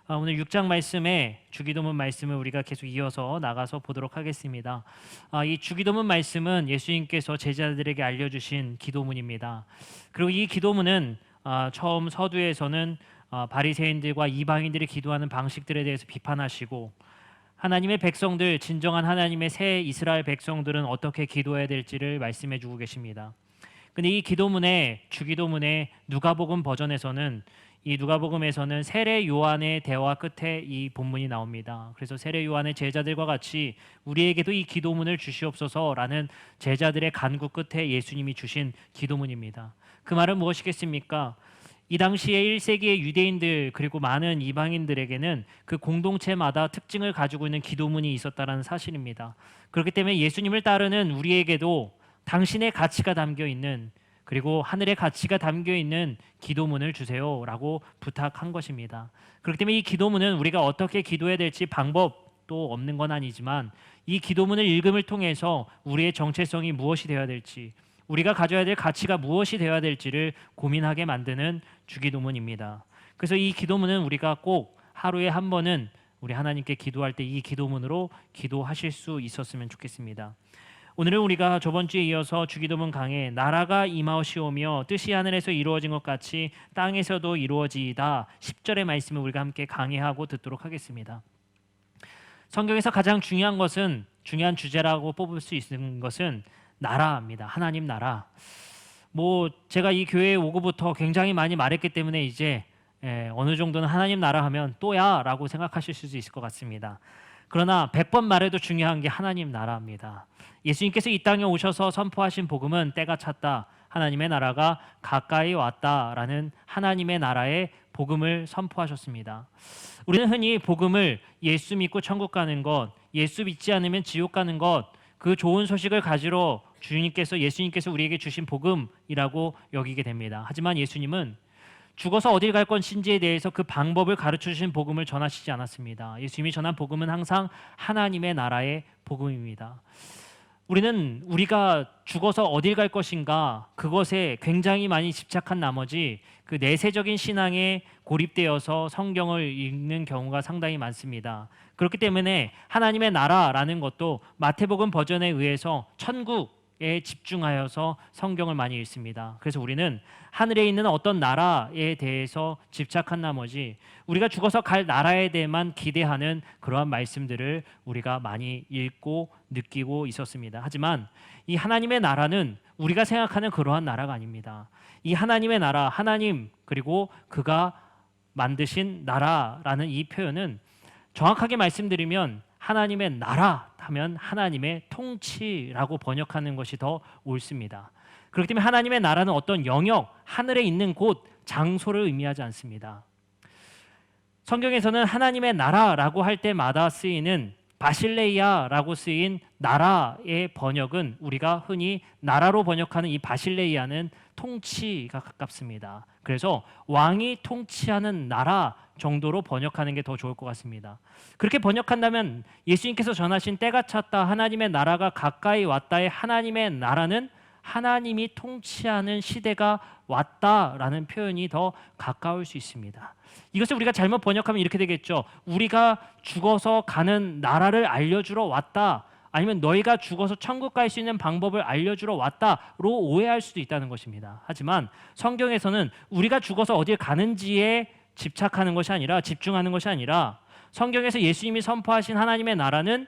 오늘 6장 말씀에 주기도문 말씀을 우리가 계속 이어서 나가서 보도록 하겠습니다. 이 주기도문 말씀은 예수님께서 제자들에게 알려주신 기도문입니다. 그리고 이 기도문은 처음 서두에서는 바리새인들과 이방인들이 기도하는 방식들에 대해서 비판하시고, 하나님의 백성들, 진정한 하나님의 새 이스라엘 백성들은 어떻게 기도해야 될지를 말씀해 주고 계십니다. 근데 이 기도문의 주기도문의 누가복음 버전에서는, 이 누가복음에서는 세례 요한의 대화 끝에 이 본문이 나옵니다. 그래서 세례 요한의 제자들과 같이 우리에게도 이 기도문을 주시옵소서라는 제자들의 간구 끝에 예수님이 주신 기도문입니다. 그 말은 무엇이겠습니까? 이 당시에 1세기의 유대인들 그리고 많은 이방인들에게는 그 공동체마다 특징을 가지고 있는 기도문이 있었다는 사실입니다. 그렇기 때문에 예수님을 따르는 우리에게도 당신의 가치가 담겨 있는, 그리고 하늘의 가치가 담겨 있는 기도문을 주세요라고 부탁한 것입니다. 그렇기 때문에 이 기도문은 우리가 어떻게 기도해야 될지 방법도 없는 건 아니지만, 이 기도문을 읽음을 통해서 우리의 정체성이 무엇이 되어야 될지, 우리가 가져야 될 가치가 무엇이 되어야 될지를 고민하게 만드는 주기도문입니다. 그래서 이 기도문은 우리가 꼭 하루에 한 번은 우리 하나님께 기도할 때 이 기도문으로 기도하실 수 있었으면 좋겠습니다. 오늘은 우리가 저번 주에 이어서 주기도문 강에 나라가 임하시오며 뜻이 하늘에서 이루어진 것 같이 땅에서도 이루어지이다 10절의 말씀을 우리가 함께 강해하고 듣도록 하겠습니다. 성경에서 가장 중요한 것은, 중요한 주제라고 뽑을 수 있는 것은 나라입니다. 하나님 나라. 제가 이 교회에 오고부터 굉장히 많이 말했기 때문에 이제 어느 정도는 하나님 나라 하면 또야 라고 생각하실 수도 있을 것 같습니다. 그러나 100번 말해도 중요한 게 하나님 나라입니다. 예수님께서 이 땅에 오셔서 선포하신 복음은 때가 찼다, 하나님의 나라가 가까이 왔다라는 하나님의 나라의 복음을 선포하셨습니다. 우리는 흔히 복음을 예수 믿고 천국 가는 것, 예수 믿지 않으면 지옥 가는 것, 그 좋은 소식을 가지러 예수님께서 우리에게 주신 복음이라고 여기게 됩니다. 하지만 예수님은 죽어서 어딜 갈 것인지에 대해서 그 방법을 가르쳐 주신 복음을 전하시지 않았습니다. 예수님이 전한 복음은 항상 하나님의 나라의 복음입니다. 우리가 죽어서 어딜 갈 것인가, 그것에 굉장히 많이 집착한 나머지 그 내세적인 신앙에 고립되어서 성경을 읽는 경우가 상당히 많습니다. 그렇기 때문에 하나님의 나라라는 것도 마태복음 버전에 의해서 천국에 집중하여서 성경을 많이 읽습니다. 그래서 우리는 하늘에 있는 어떤 나라에 대해서 집착한 나머지 우리가 죽어서 갈 나라에 대해만 기대하는 그러한 말씀들을 우리가 많이 읽고 느끼고 있었습니다. 하지만 이 하나님의 나라는 우리가 생각하는 그러한 나라가 아닙니다. 이 하나님의 나라, 하나님 그리고 그가 만드신 나라라는 이 표현은 정확하게 말씀드리면 하나님의 나라 하면 하나님의 통치라고 번역하는 것이 더 옳습니다. 그렇기 때문에 하나님의 나라는 어떤 영역, 하늘에 있는 곳, 장소를 의미하지 않습니다. 성경에서는 하나님의 나라라고 할 때마다 쓰이는 바실레이아라고 쓰인 나라의 번역은 우리가 흔히 나라로 번역하는 이 바실레이아는 통치가 가깝습니다. 그래서 왕이 통치하는 나라 정도로 번역하는 게 더 좋을 것 같습니다. 그렇게 번역한다면 예수님께서 전하신 때가 찼다, 하나님의 나라가 가까이 왔다의 하나님의 나라는 하나님이 통치하는 시대가 왔다라는 표현이 더 가까울 수 있습니다. 이것을 우리가 잘못 번역하면 이렇게 되겠죠. 우리가 죽어서 가는 나라를 알려주러 왔다, 아니면 너희가 죽어서 천국 갈 수 있는 방법을 알려주러 왔다로 오해할 수도 있다는 것입니다. 하지만 성경에서는 우리가 죽어서 어디에 가는지에 집착하는 것이 아니라, 집중하는 것이 아니라, 성경에서 예수님이 선포하신 하나님의 나라는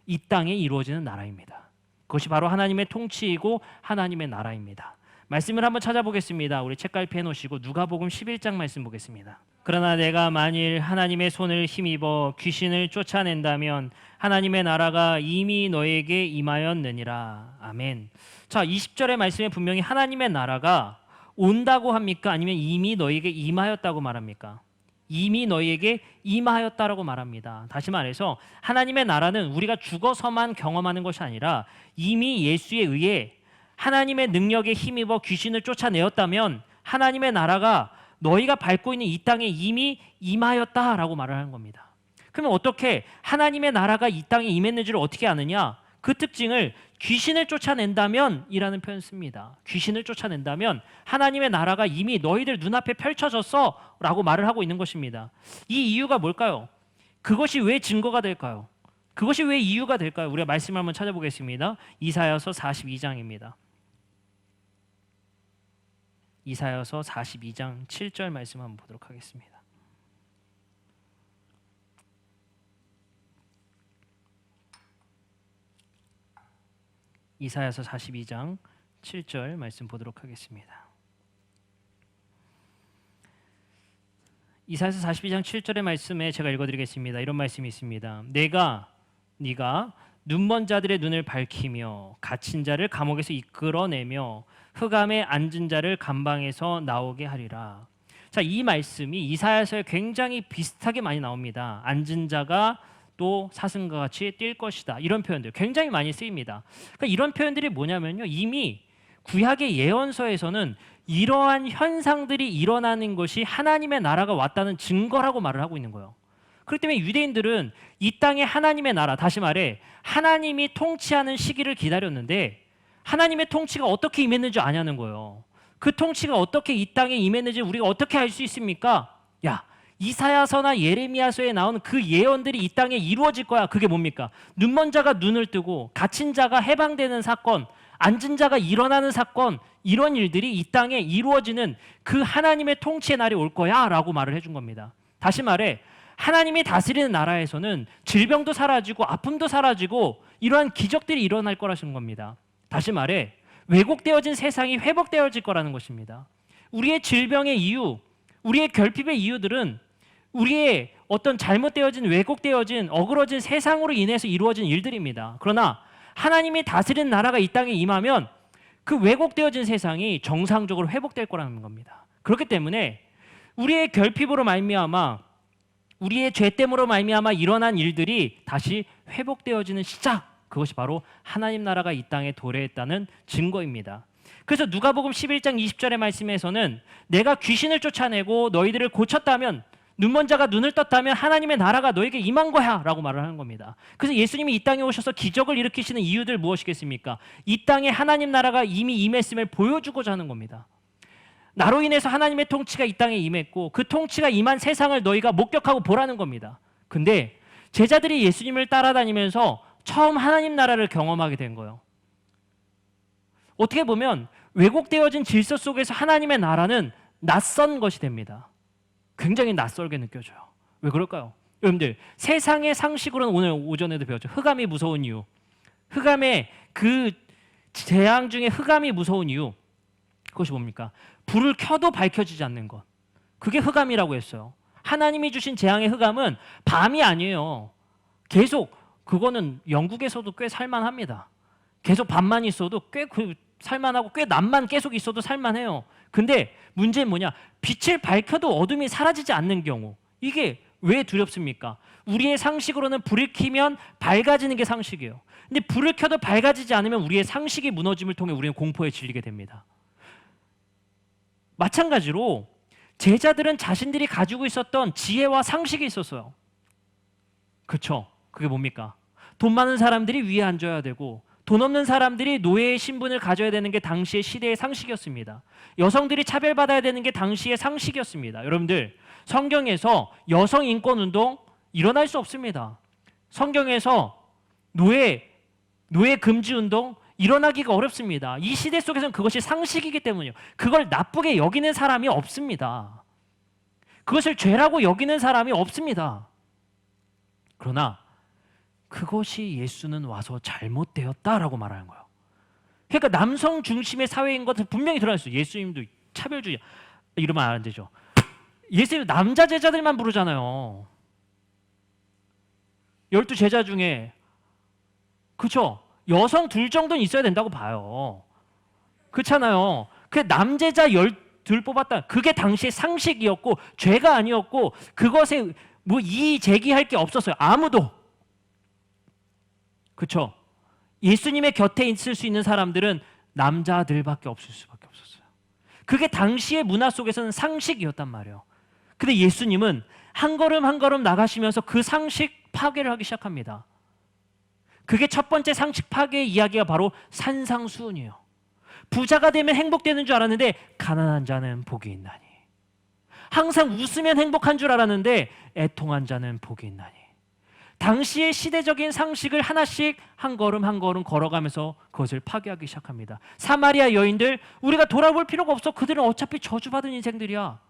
이 땅에 이루어지는 나라입니다. 그것이 바로 하나님의 통치이고 하나님의 나라입니다. 말씀을 한번 찾아보겠습니다. 우리 책갈피 해놓으시고 누가복음 11장 말씀 보겠습니다. 그러나 내가 만일 하나님의 손을 힘입어 귀신을 쫓아낸다면 하나님의 나라가 이미 너에게 임하였느니라. 아멘. 자, 20절의 말씀에 분명히 하나님의 나라가 온다고 합니까? 아니면 이미 너에게 임하였다고 말합니까? 이미 너희에게 임하였다라고 말합니다. 다시 말해서 하나님의 나라는 우리가 죽어서만 경험하는 것이 아니라 이미 예수에 의해 하나님의 능력에 힘입어 귀신을 쫓아내었다면 하나님의 나라가 너희가 밟고 있는 이 땅에 이미 임하였다라고 말을 하는 겁니다. 그러면 어떻게 하나님의 나라가 이 땅에 임했는지를 어떻게 아느냐? 그 특징을 귀신을 쫓아낸다면 이라는 표현 씁니다. 귀신을 쫓아낸다면 하나님의 나라가 이미 너희들 눈앞에 펼쳐졌어 라고 말을 하고 있는 것입니다. 이 이유가 뭘까요? 그것이 왜 증거가 될까요? 그것이 왜 이유가 될까요? 우리가 말씀을 한번 찾아보겠습니다. 이사야서 42장입니다. 이사야서 42장 7절 말씀 한번 보도록 하겠습니다. 이사야서 42장 7절 말씀 보도록 하겠습니다. 이사야서 42장 7절의 말씀에 제가 읽어드리겠습니다. 이런 말씀이 있습니다. 네가 눈먼 자들의 눈을 밝히며 갇힌 자를 감옥에서 이끌어내며 흑암에 앉은 자를 감방에서 나오게 하리라. 자, 이 말씀이 이사야서에 굉장히 비슷하게 많이 나옵니다. 앉은 자가 또 사슴과 같이 뛸 것이다. 이런 표현들 굉장히 많이 쓰입니다. 그러니까 이런 표현들이 뭐냐면요. 이미 구약의 예언서에서는 이러한 현상들이 일어나는 것이 하나님의 나라가 왔다는 증거라고 말을 하고 있는 거예요. 그렇기 때문에 유대인들은 이 땅에 하나님의 나라, 다시 말해 하나님이 통치하는 시기를 기다렸는데 하나님의 통치가 어떻게 임했는지 아냐는 거예요. 그 통치가 어떻게 이 땅에 임했는지 우리가 어떻게 알 수 있습니까? 이사야서나 예레미야서에 나온 그 예언들이 이 땅에 이루어질 거야. 그게 뭡니까? 눈먼 자가 눈을 뜨고 갇힌 자가 해방되는 사건, 앉은 자가 일어나는 사건, 이런 일들이 이 땅에 이루어지는 그 하나님의 통치의 날이 올 거야 라고 말을 해준 겁니다. 다시 말해 하나님이 다스리는 나라에서는 질병도 사라지고 아픔도 사라지고 이러한 기적들이 일어날 거라는 겁니다. 다시 말해 왜곡되어진 세상이 회복되어질 거라는 것입니다. 우리의 질병의 이유, 우리의 결핍의 이유들은 우리의 어떤 잘못되어진 왜곡되어진 어그러진 세상으로 인해서 이루어진 일들입니다. 그러나 하나님이 다스리는 나라가 이 땅에 임하면 그 왜곡되어진 세상이 정상적으로 회복될 거라는 겁니다. 그렇기 때문에 우리의 결핍으로 말미암아 우리의 죄 때문으로 말미암아 일어난 일들이 다시 회복되어지는 시작, 그것이 바로 하나님 나라가 이 땅에 도래했다는 증거입니다. 그래서 누가복음 11장 20절의 말씀에서는 내가 귀신을 쫓아내고 너희들을 고쳤다면, 눈먼 자가 눈을 떴다면 하나님의 나라가 너에게 임한 거야 라고 말을 하는 겁니다. 그래서 예수님이 이 땅에 오셔서 기적을 일으키시는 이유들 무엇이겠습니까? 이 땅에 하나님 나라가 이미 임했음을 보여주고자 하는 겁니다. 나로 인해서 하나님의 통치가 이 땅에 임했고 그 통치가 임한 세상을 너희가 목격하고 보라는 겁니다. 근데 제자들이 예수님을 따라다니면서 처음 하나님 나라를 경험하게 된 거예요. 어떻게 보면 왜곡되어진 질서 속에서 하나님의 나라는 낯선 것이 됩니다. 굉장히 낯설게 느껴져요. 왜 그럴까요? 여러분들, 세상의 상식으로는 오늘 오전에도 배웠죠. 흑암이 무서운 이유. 흑암의 그 재앙 중에 흑암이 무서운 이유. 그것이 뭡니까? 불을 켜도 밝혀지지 않는 것. 그게 흑암이라고 했어요. 하나님이 주신 재앙의 흑암은 밤이 아니에요. 계속, 그거는 영국에서도 꽤 살만합니다. 계속 밤만 있어도 꽤 살만하고 꽤 낮만 계속 있어도 살만해요. 근데 문제는 뭐냐? 빛을 밝혀도 어둠이 사라지지 않는 경우. 이게 왜 두렵습니까? 우리의 상식으로는 불을 켜면 밝아지는 게 상식이에요. 근데 불을 켜도 밝아지지 않으면 우리의 상식이 무너짐을 통해 우리는 공포에 질리게 됩니다. 마찬가지로 제자들은 자신들이 가지고 있었던 지혜와 상식이 있었어요. 그렇죠? 그게 뭡니까? 돈 많은 사람들이 위에 앉아야 되고 돈 없는 사람들이 노예의 신분을 가져야 되는 게 당시의 시대의 상식이었습니다. 여성들이 차별받아야 되는 게 당시의 상식이었습니다. 여러분들, 성경에서 여성 인권 운동 일어날 수 없습니다. 성경에서 노예 금지 운동 일어나기가 어렵습니다. 이 시대 속에서는 그것이 상식이기 때문이에요. 그걸 나쁘게 여기는 사람이 없습니다. 그것을 죄라고 여기는 사람이 없습니다. 그러나 그것이 예수는 와서 잘못되었다라고 말하는 거예요. 그러니까 남성 중심의 사회인 것은 분명히 드러났어요. 예수님도 차별주의 이러면 안 되죠. 예수님 남자 제자들만 부르잖아요. 12제자 중에, 그렇죠? 여성 둘 정도는 있어야 된다고 봐요. 그렇잖아요. 그 남제자 12 뽑았다. 그게 당시의 상식이었고 죄가 아니었고 그것에 뭐 이의 제기할 게 없었어요. 아무도. 그렇죠? 예수님의 곁에 있을 수 있는 사람들은 남자들밖에 없을 수밖에 없었어요. 그게 당시의 문화 속에서는 상식이었단 말이에요. 근데 예수님은 한 걸음 한 걸음 나가시면서 그 상식 파괴를 하기 시작합니다. 그게 첫 번째 상식 파괴의 이야기가 바로 산상수훈이에요. 부자가 되면 행복되는 줄 알았는데 가난한 자는 복이 있나니. 항상 웃으면 행복한 줄 알았는데 애통한 자는 복이 있나니. 당시의 시대적인 상식을 하나씩 한 걸음 한 걸음 걸어가면서 그것을 파괴하기 시작합니다. 사마리아 여인들, 우리가 돌아볼 필요가 없어. 그들은 어차피 저주받은 인생들이야.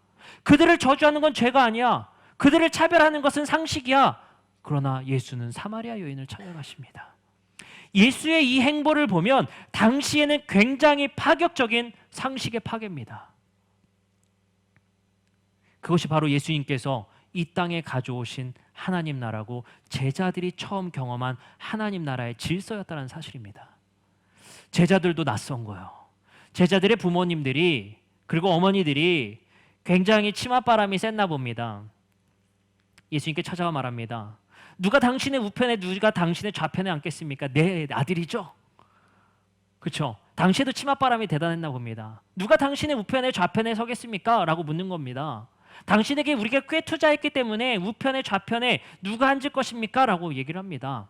그들을 저주하는 건 죄가 아니야. 그들을 차별하는 것은 상식이야. 그러나 예수는 사마리아 여인을 찾아가십니다. 예수의 이 행보를 보면 당시에는 굉장히 파격적인 상식의 파괴입니다. 그것이 바로 예수님께서 이 땅에 가져오신 하나님 나라고 제자들이 처음 경험한 하나님 나라의 질서였다는 사실입니다. 제자들도 낯선 거예요. 제자들의 부모님들이 그리고 어머니들이 굉장히 치맛바람이 셌나 봅니다. 예수님께 찾아와 말합니다. 누가 당신의 우편에 누가 당신의 좌편에 앉겠습니까? 내 아들이죠. 그렇죠? 당시에도 치맛바람이 대단했나 봅니다. 누가 당신의 우편에 좌편에 서겠습니까? 라고 묻는 겁니다. 당신에게 우리가 꽤 투자했기 때문에 우편에 좌편에 누가 앉을 것입니까? 라고 얘기를 합니다.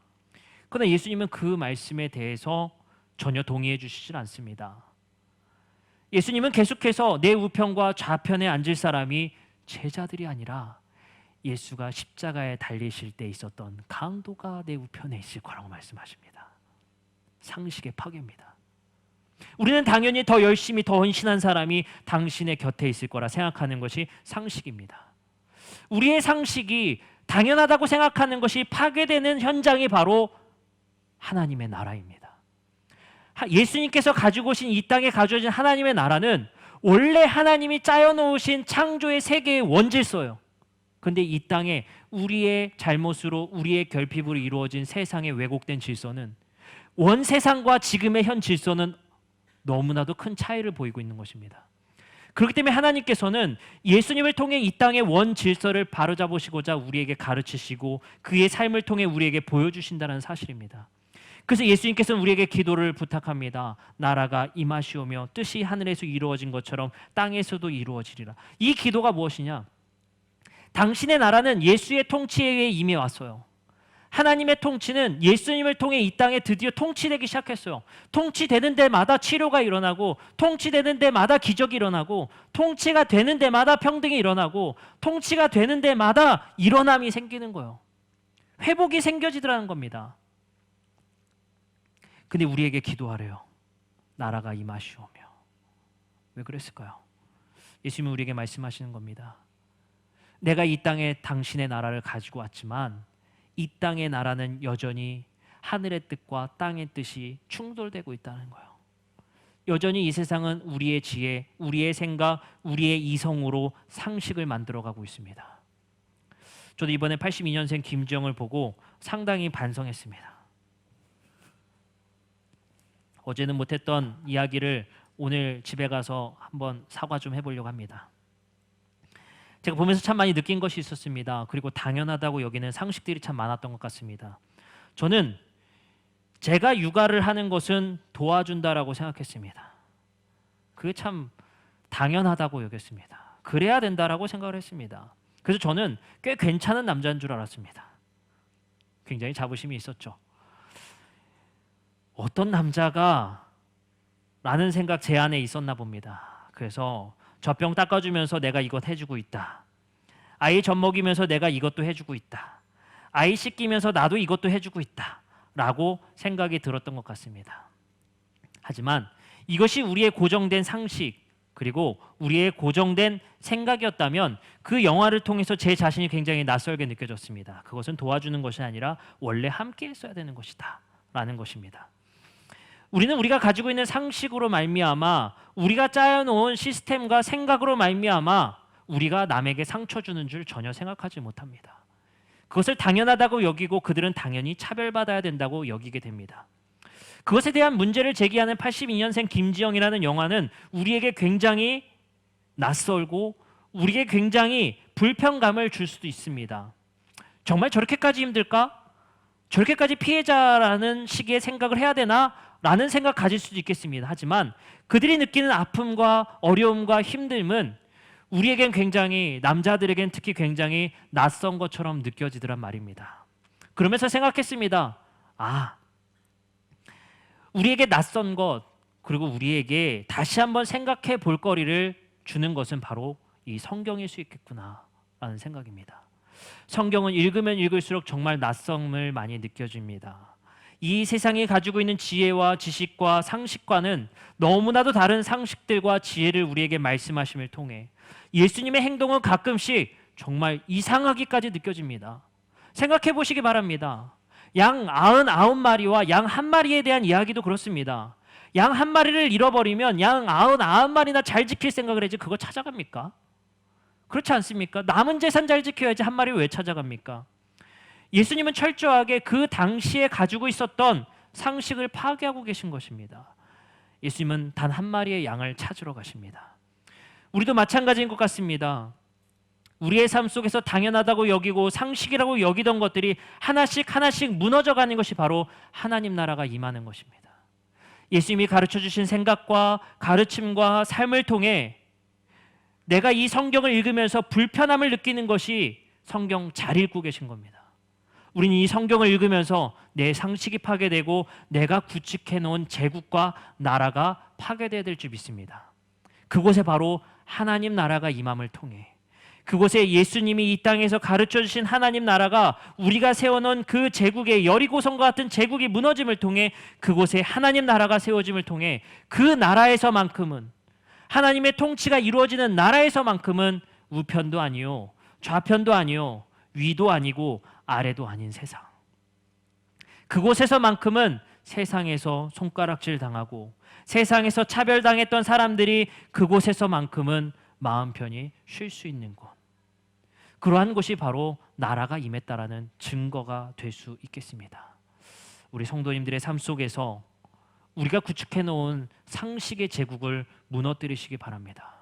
그러나 예수님은 그 말씀에 대해서 전혀 동의해 주시질 않습니다. 예수님은 계속해서 내 우편과 좌편에 앉을 사람이 제자들이 아니라 예수가 십자가에 달리실 때 있었던 강도가 내 우편에 있을 거라고 말씀하십니다. 상식의 파괴입니다. 우리는 당연히 더 열심히 더 헌신한 사람이 당신의 곁에 있을 거라 생각하는 것이 상식입니다. 우리의 상식이 당연하다고 생각하는 것이 파괴되는 현장이 바로 하나님의 나라입니다. 예수님께서 가지고 오신 이 땅에 가져오신 하나님의 나라는 원래 하나님이 짜여놓으신 창조의 세계의 원질서예요. 그런데 이 땅에 우리의 잘못으로 우리의 결핍으로 이루어진 세상의 왜곡된 질서는 원 세상과 지금의 현 질서는 너무나도 큰 차이를 보이고 있는 것입니다. 그렇기 때문에 하나님께서는 예수님을 통해 이 땅의 원 질서를 바로잡으시고자 우리에게 가르치시고 그의 삶을 통해 우리에게 보여주신다는 사실입니다. 그래서 예수님께서는 우리에게 기도를 부탁합니다. 나라가 임하시오며 뜻이 하늘에서 이루어진 것처럼 땅에서도 이루어지리라. 이 기도가 무엇이냐? 당신의 나라는 예수의 통치에 의해 임해 왔어요. 하나님의 통치는 예수님을 통해 이 땅에 드디어 통치되기 시작했어요. 통치되는 데마다 치료가 일어나고, 통치되는 데마다 기적이 일어나고, 통치가 되는 데마다 평등이 일어나고, 통치가 되는 데마다 일어남이 생기는 거예요. 회복이 생겨지더라는 겁니다. 근데 우리에게 기도하래요. 나라가 임하시오며. 왜 그랬을까요? 예수님은 우리에게 말씀하시는 겁니다. 내가 이 땅에 당신의 나라를 가지고 왔지만 이 땅의 나라는 여전히 하늘의 뜻과 땅의 뜻이 충돌되고 있다는 거예요. 여전히 이 세상은 우리의 지혜, 우리의 생각, 우리의 이성으로 상식을 만들어가고 있습니다. 저도 이번에 82년생 김지영을 보고 상당히 반성했습니다. 어제는 못했던 이야기를 오늘 집에 가서 한번 사과 좀 해보려고 합니다. 제가 보면서 참 많이 느낀 것이 있었습니다. 그리고 당연하다고 여기는 상식들이 참 많았던 것 같습니다. 저는 제가 육아를 하는 것은 도와준다라고 생각했습니다. 그게 참 당연하다고 여겼습니다. 그래야 된다라고 생각을 했습니다. 그래서 저는 꽤 괜찮은 남자인 줄 알았습니다. 굉장히 자부심이 있었죠. 어떤 남자가 라는 생각 제 안에 있었나 봅니다. 그래서 젖병 닦아주면서 내가 이것 해주고 있다. 아이 젖 먹이면서 내가 이것도 해주고 있다. 아이 씻기면서 나도 이것도 해주고 있다. 라고 생각이 들었던 것 같습니다. 하지만 이것이 우리의 고정된 상식 그리고 우리의 고정된 생각이었다면 그 영화를 통해서 제 자신이 굉장히 낯설게 느껴졌습니다. 그것은 도와주는 것이 아니라 원래 함께 했어야 되는 것이다. 라는 것입니다. 우리는 우리가 가지고 있는 상식으로 말미암아 우리가 짜여놓은 시스템과 생각으로 말미암아 우리가 남에게 상처 주는 줄 전혀 생각하지 못합니다. 그것을 당연하다고 여기고 그들은 당연히 차별받아야 된다고 여기게 됩니다. 그것에 대한 문제를 제기하는 82년생 김지영이라는 영화는 우리에게 굉장히 낯설고 우리에게 굉장히 불편감을 줄 수도 있습니다. 정말 저렇게까지 힘들까? 저렇게까지 피해자라는 식의 생각을 해야 되나? 라는 생각 가질 수도 있겠습니다. 하지만 그들이 느끼는 아픔과 어려움과 힘듦은 우리에겐 굉장히 남자들에겐 특히 굉장히 낯선 것처럼 느껴지더란 말입니다. 그러면서 생각했습니다. 아, 우리에게 낯선 것, 그리고 우리에게 다시 한번 생각해 볼 거리를 주는 것은 바로 이 성경일 수 있겠구나라는 생각입니다. 성경은 읽으면 읽을수록 정말 낯섦을 많이 느껴집니다. 이 세상이 가지고 있는 지혜와 지식과 상식과는 너무나도 다른 상식들과 지혜를 우리에게 말씀하심을 통해 예수님의 행동은 가끔씩 정말 이상하기까지 느껴집니다. 생각해 보시기 바랍니다. 양 99마리와 양 한 마리에 대한 이야기도 그렇습니다. 양 한 마리를 잃어버리면 양 99마리나 잘 지킬 생각을 해야지 그거 찾아갑니까? 그렇지 않습니까? 남은 재산 잘 지켜야지 한 마리 왜 찾아갑니까? 예수님은 철저하게 그 당시에 가지고 있었던 상식을 파괴하고 계신 것입니다. 예수님은 단 한 마리의 양을 찾으러 가십니다. 우리도 마찬가지인 것 같습니다. 우리의 삶 속에서 당연하다고 여기고 상식이라고 여기던 것들이 하나씩 하나씩 무너져가는 것이 바로 하나님 나라가 임하는 것입니다. 예수님이 가르쳐 주신 생각과 가르침과 삶을 통해 내가 이 성경을 읽으면서 불편함을 느끼는 것이 성경 잘 읽고 계신 겁니다. 우리는 이 성경을 읽으면서 내 상식이 파괴되고 내가 구축해 놓은 제국과 나라가 파괴되어야 될 줄 믿습니다. 그곳에 바로 하나님 나라가 임함을 통해, 그곳에 예수님이 이 땅에서 가르쳐 주신 하나님 나라가 우리가 세워놓은 그 제국의 여리고성과 같은 제국이 무너짐을 통해 그곳에 하나님 나라가 세워짐을 통해 그 나라에서만큼은, 하나님의 통치가 이루어지는 나라에서만큼은 우편도 아니요 좌편도 아니요 위도 아니고 아래도 아닌 세상, 그곳에서만큼은 세상에서 손가락질 당하고 세상에서 차별당했던 사람들이 그곳에서만큼은 마음 편히 쉴 수 있는 곳, 그러한 곳이 바로 나라가 임했다라는 증거가 될 수 있겠습니다. 우리 성도님들의 삶 속에서 우리가 구축해 놓은 상식의 제국을 무너뜨리시기 바랍니다.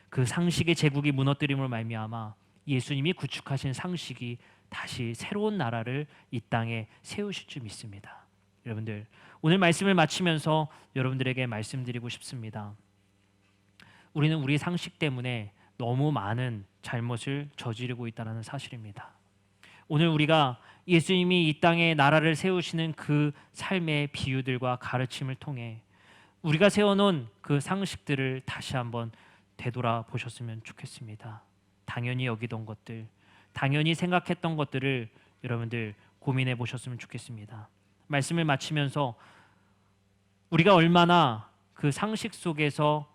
그 상식의 제국이 무너뜨림으로 말미암아 예수님이 구축하신 상식이 다시 새로운 나라를 이 땅에 세우실 줄 믿습니다. 여러분들, 오늘 말씀을 마치면서 여러분들에게 말씀드리고 싶습니다. 우리는 우리 상식 때문에 너무 많은 잘못을 저지르고 있다는 사실입니다. 오늘 우리가 예수님이 이 땅에 나라를 세우시는 그 삶의 비유들과 가르침을 통해 우리가 세워놓은 그 상식들을 다시 한번 되돌아보셨으면 좋겠습니다. 당연히 여기던 것들, 당연히 생각했던 것들을 여러분들 고민해 보셨으면 좋겠습니다. 말씀을 마치면서 우리가 얼마나 그 상식 속에서,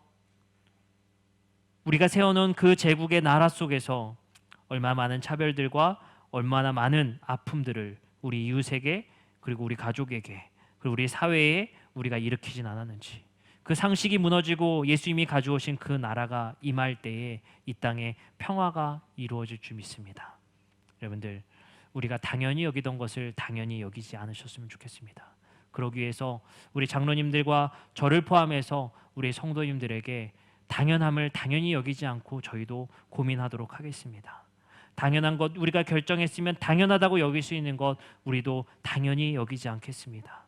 우리가 세워놓은 그 제국의 나라 속에서 얼마나 많은 차별들과 얼마나 많은 아픔들을 우리 이웃에게, 그리고 우리 가족에게, 그리고 우리 사회에 우리가 일으키진 않았는지, 그 상식이 무너지고 예수님이 가져오신 그 나라가 임할 때에 이 땅에 평화가 이루어질 줄 믿습니다. 여러분들, 우리가 당연히 여기던 것을 당연히 여기지 않으셨으면 좋겠습니다. 그러기 위해서 우리 장로님들과 저를 포함해서 우리 성도님들에게 당연함을 당연히 여기지 않고 저희도 고민하도록 하겠습니다. 당연한 것, 우리가 결정했으면 당연하다고 여길 수 있는 것 우리도 당연히 여기지 않겠습니다.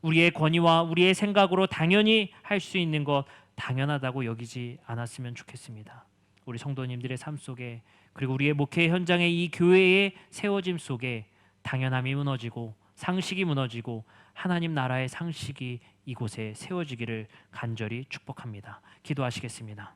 우리의 권위와 우리의 생각으로 당연히 할 수 있는 것 당연하다고 여기지 않았으면 좋겠습니다. 우리 성도님들의 삶 속에, 그리고 우리의 목회 현장의 이 교회의 세워짐 속에 당연함이 무너지고 상식이 무너지고 하나님 나라의 상식이 이곳에 세워지기를 간절히 축복합니다. 기도하시겠습니다.